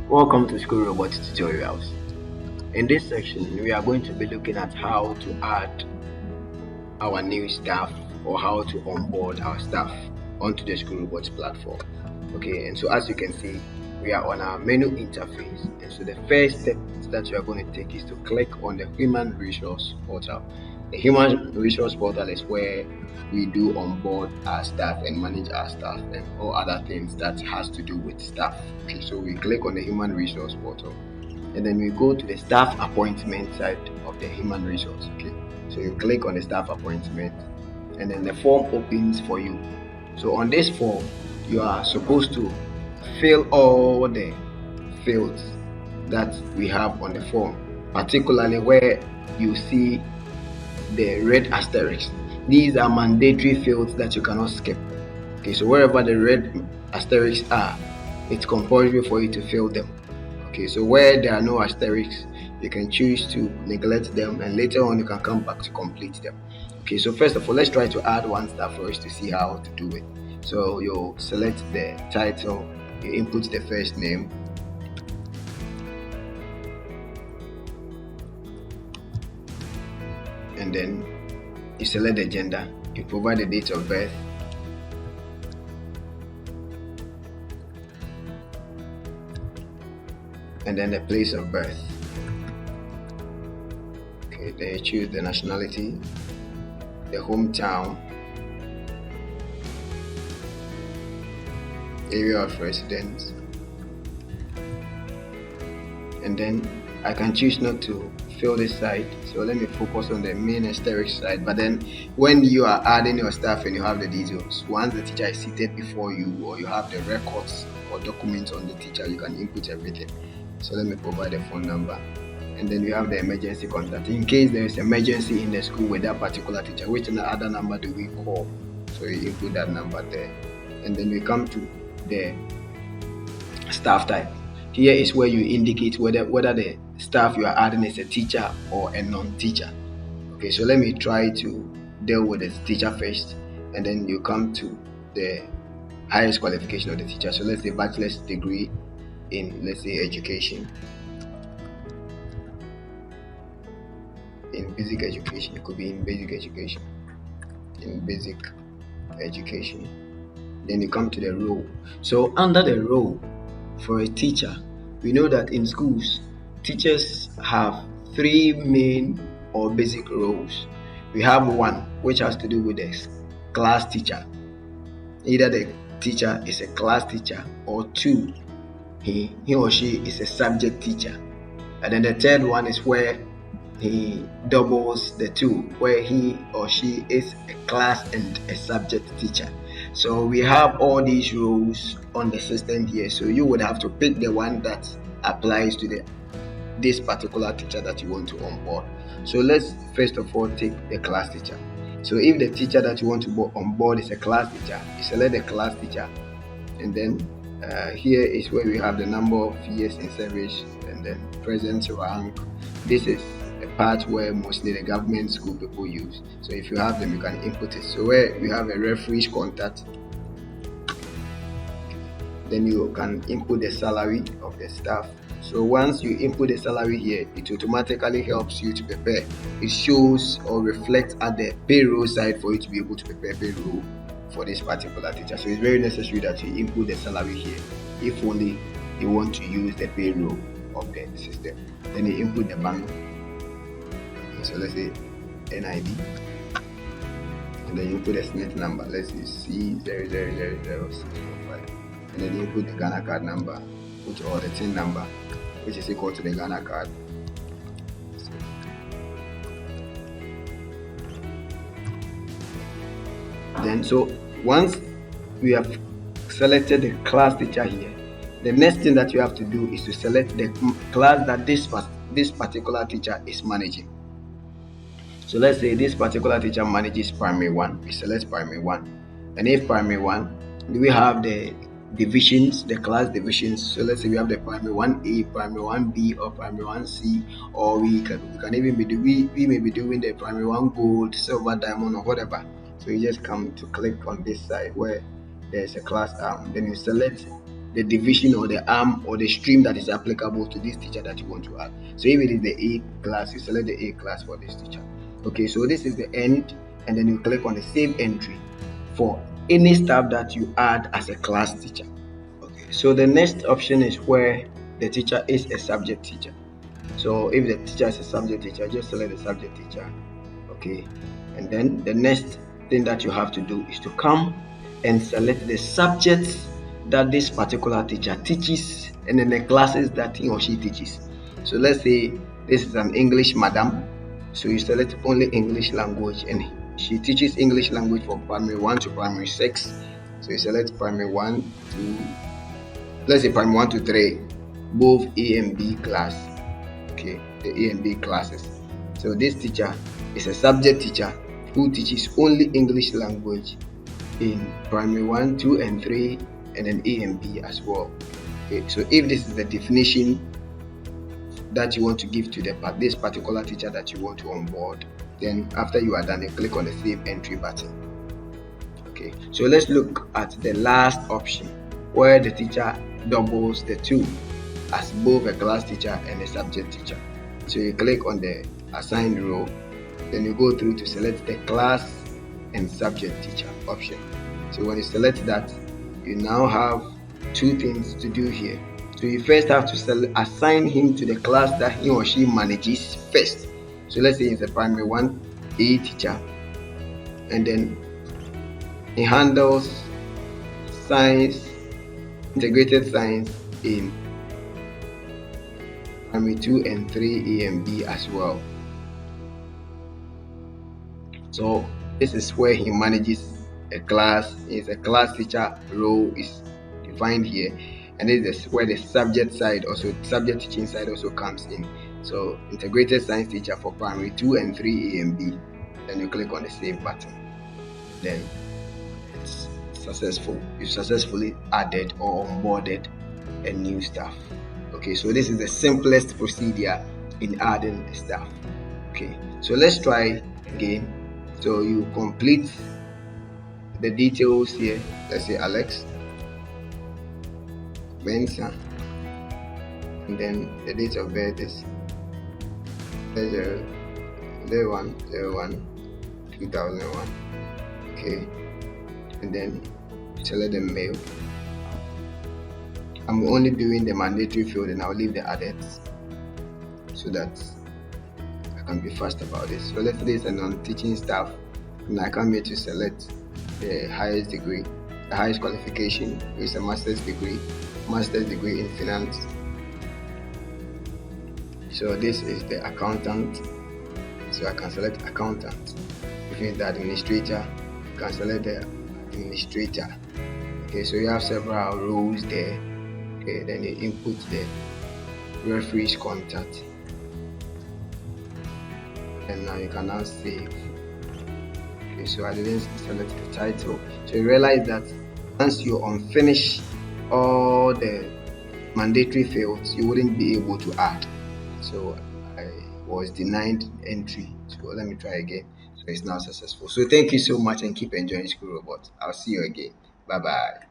Welcome to School Robotics Tutorials. In this section, we are going to be looking at how to add our new staff or how to onboard our staff onto the School Robotics platform. Okay, and so as you can see, we are on our menu interface. And so the first step that you are going to take is to click on the Human Resource Portal. The Human Resource Portal is where we do onboard our staff and manage our staff and all other things that has to do with staff. Okay, so we click on the Human Resource Portal and then we go to the staff appointment side of the human resource. Okay, so you click on the staff appointment and then the form opens for you. So on this form, you are supposed to fill all the fields that we have on the form, particularly where you see the red asterisk. These are mandatory fields that you cannot skip. Okay, so wherever the red asterisks are, it's compulsory for you to fill them. Okay, so where there are no asterisks, you can choose to neglect them and later on you can come back to complete them. Okay, so first of all, let's try to add one staff for us to see how to do it. So you'll select the title, you input the first name, and then you select the gender, you provide the date of birth, and then the place of birth. Okay, then you choose the nationality, the hometown, area of residence, and then I can choose not to fill this side, so let me focus on the main asterisk side. But then when you are adding your staff and you have the details, once the teacher is seated before you or you have the records or documents on the teacher, you can input everything. So let me provide a phone number, and then you have the emergency contact in case there is emergency in the school with that particular teacher. Which other number do we call? So you input that number there, and then we come to the staff type. Here is where you indicate whether the staff you are adding is a teacher or a non-teacher. Okay, so let me try to deal with the teacher first, and then you come to the highest qualification of the teacher. So let's say bachelor's degree in, let's say, education, in basic education. It could be in basic education, then you come to the role. So under the role for a teacher, we know that in schools teachers have three main or basic roles. We have one which has to do with the class teacher. Either the teacher is a class teacher, or two, he or she is a subject teacher. And then the third one is where he doubles the two, where he or she is a class and a subject teacher. So we have all these roles on the system here, so you would have to pick the one that applies to this particular teacher that you want to onboard. So let's first of all take the class teacher. So if the teacher that you want to onboard is a class teacher, you select the class teacher, and then here is where we have the number of years in service and then present rank. This is a part where mostly the government school people use. So if you have them, you can input it. So where you have a referee's contact, then you can input the salary of the staff. So once you input the salary here, it automatically helps you to prepare. It shows or reflects at the payroll side for you to be able to prepare payroll for this particular teacher. So it's very necessary that you input the salary here if only you want to use the payroll of the system. Then you input the bank. So let's say NID, and then you put a SNIT number. Let's say C0000645, and then you put the Ghana card number, or the TIN number, which is equal to the Ghana card. Then so once we have selected the class teacher here, the next thing that you have to do is to select the class that this particular teacher is managing. So let's say this particular teacher manages primary 1. We select primary 1, and if primary 1, do we have the divisions, the class divisions? So let's say we have the primary 1A, primary 1B, or primary 1C, or we can even be we may be doing the primary 1 gold, silver, diamond, or whatever. So you just come to click on this side where there's a class arm, then you select the division or the arm or the stream that is applicable to this teacher that you want to add. So if it is the A class, you select the A class for this teacher. Okay, so this is the end, and then you click on the save entry for any staff that you add as a class teacher. Okay, so the next option is where the teacher is a subject teacher. So if the teacher is a subject teacher, just select the subject teacher. Okay, and then the next thing that you have to do is to come and select the subjects that this particular teacher teaches, and then the classes that he or she teaches. So let's say this is an English madam, so you select only English language, and she teaches English language from primary 1 to primary 6. So you select primary 1 to, let's say primary 1 to 3, both A and B class. Okay, the A and B classes. So this teacher is a subject teacher who teaches only English language in primary 1, 2, and 3, and then A and B as well. Okay, so if this is the definition that you want to give to this particular teacher that you want to onboard, then after you are done, you click on the save entry button. Okay, so let's look at the last option where the teacher doubles the two as both a class teacher and a subject teacher. So you click on the assigned role, then you go through to select the class and subject teacher option. So when you select that, you now have two things to do here. So you first have to assign him to the class that he or she manages first. So let's say he's a primary 1 A teacher, and then he handles science, integrated science in primary 2 and 3 A and B as well. So this is where he manages a class. Is a class teacher role is defined here, and this is where the subject teaching side also comes in. So integrated science teacher for primary 2 and 3 A and B. Then you click on the save button. Then it's successful. You've successfully added or onboarded a new staff. Okay, so this is the simplest procedure in adding a staff. Okay, so let's try again. So you complete the details here. Let's say Alex, Benson, and then the date of birth is 01/01/2001. Okay, and then select the mail. I'm only doing the mandatory field, and I'll leave the others so that I can be fast about this. So let's say it's a non-teaching staff, and I come here to select the highest degree, the highest qualification, which is a master's degree in finance. So this is the accountant, so I can select accountant. If it's the administrator, you can select the administrator. Okay, so you have several roles there. Okay, then you input the referee's contact, and now you can now save. Okay, so I didn't select the title. So you realize that once you unfinish all the mandatory fields, you wouldn't be able to add. So I was denied entry. So let me try again. So it's now successful. So thank you so much, and keep enjoying School Robot. I'll see you again. Bye bye.